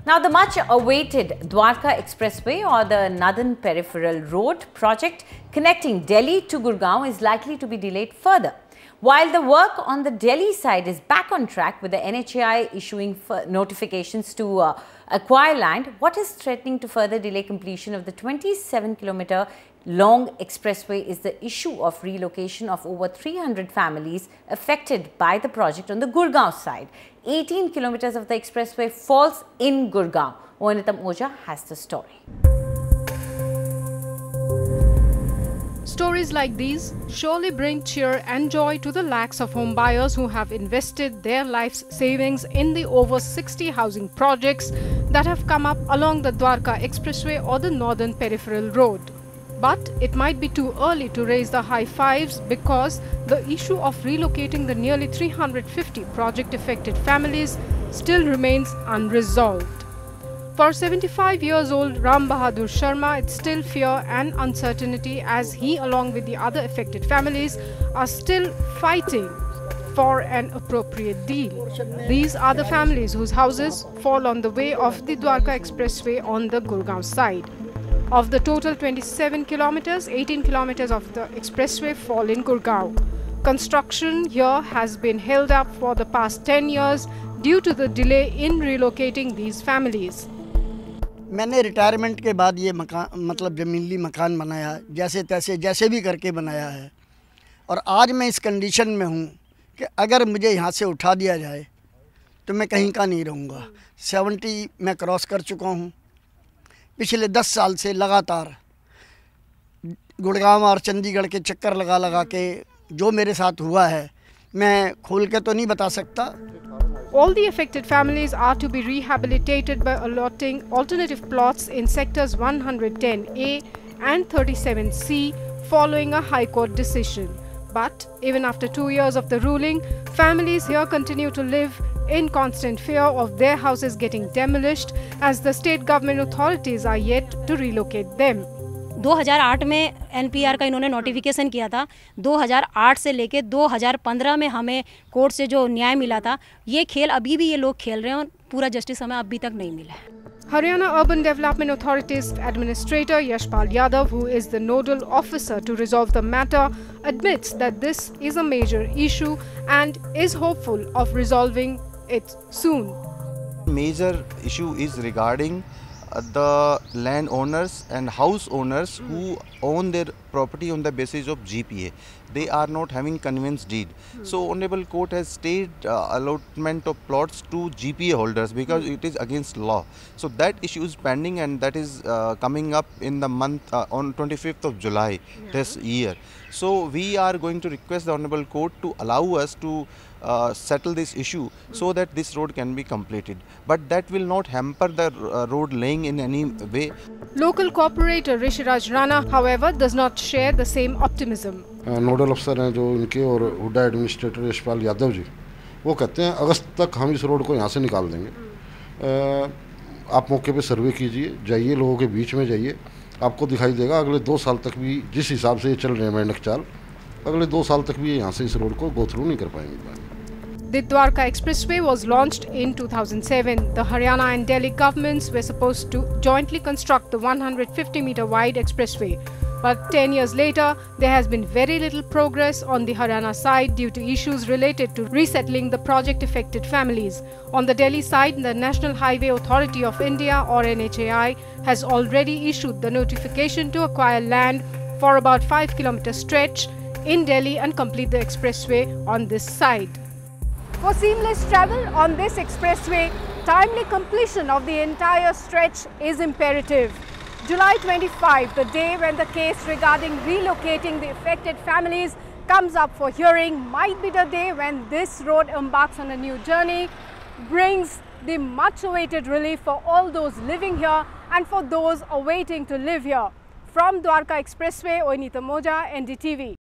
Now, the much-awaited Dwarka Expressway, or the Northern Peripheral Road project connecting Delhi to Gurgaon, is likely to be delayed further. While the work on the Delhi side is back on track with the NHAI issuing notifications to acquire land, what is threatening to further delay completion of the 27-kilometer long expressway is the issue of relocation of over 300 families affected by the project on the Gurgaon side. 18 kilometers of the expressway falls in Gurgaon. Oinitam Oja has the story. Stories like these surely bring cheer and joy to the lakhs of home buyers who have invested their life's savings in the over 60 housing projects that have come up along the Dwarka Expressway or the Northern Peripheral Road. But it might be too early to raise the high fives because the issue of relocating the nearly 350 project-affected families still remains unresolved. For 75 years old Ram Bahadur Sharma, it's still fear and uncertainty as he, along with the other affected families, are still fighting for an appropriate deal. These are the families whose houses fall on the way of the Dwarka Expressway on the Gurgaon side. Of the total 27 kilometers, 18 kilometers of the expressway fall in Gurgaon. Construction here has been held up for the past 10 years due to the delay in relocating these families. मैंने retirement के बाद ये मकान मतलब ज़मीनी मकान बनाया जैसे तैसे जैसे भी करके बनाया है और आज मैं इस कंडीशन में हूँ कि अगर मुझे यहाँ से उठा दिया जाए तो मैं कहीं का नहीं रहूँगा। 70 मैं क्रॉस कर चुका हूँ। पिछले 10 साल से लगातार गुड़गांव और चंडीगढ़ के चक्कर लगा के जो मेरे साथ हुआ है मैं खोल के तो नहीं बता सकता। All the affected families are to be rehabilitated by allotting alternative plots in sectors 110A and 37C following a High Court decision. But even after 2 years of the ruling, families here continue to live in constant fear of their houses getting demolished as the state government authorities are yet to relocate them. 2008 में NPR का इन्होंने notification किया था। 2008 से लेके 2015 में हमें court से जो न्याय मिला था, ये खेल अभी भी ये लोग खेल रहे हैं और पूरा जस्टिस हमें अभी तक नहीं मिला है। Haryana Urban Development Authority's Administrator Yashpal Yadav, who is the nodal officer to resolve the matter, admits that this is a major issue and is hopeful of resolving it soon. Major issue is regarding the landowners and house owners who own their property on the basis of GPA. They are not having conveyance deed. So Honorable Court has stayed allotment of plots to GPA holders because it is against law. So that issue is pending and that is coming up in the month on 25th of July this year. So we are going to request the Honorable Court to allow us to settle this issue so that this road can be completed. But that will not hamper the road laying in any way. Local corporator Rishiraj Rana, however, does not share the same optimism. Nodal अफसर हैं जो इनके और Hooda administrator Yashpal Yadav ji, वो कहते हैं अगस्त तक हम इस रोड को यहाँ से निकाल देंगे। आप मौके पे सर्वे कीजिए, जाइए लोगों के बीच में जाइए, आपको दिखाई देगा अगले 2 साल तक भी जिस हिसाब से ये चल रहे हैं मेंढक चाल, अगले 2 साल तक भी यहाँ से इस रोड को गो थ्रू नहीं कर पाएंगे। The Dwarka Expressway was launched in 2007. The Haryana and Delhi governments were supposed to jointly construct the 150-meter wide expressway. But 10 years later, there has been very little progress on the Haryana side due to issues related to resettling the project-affected families. On the Delhi side, the National Highway Authority of India, or NHAI, has already issued the notification to acquire land for about 5-kilometer stretch in Delhi and complete the expressway on this side. For seamless travel on this expressway, timely completion of the entire stretch is imperative. July 25, the day when the case regarding relocating the affected families comes up for hearing, might be the day when this road embarks on a new journey, brings the much-awaited relief for all those living here and for those awaiting to live here. From Dwarka Expressway, Oinitam Oja, NDTV.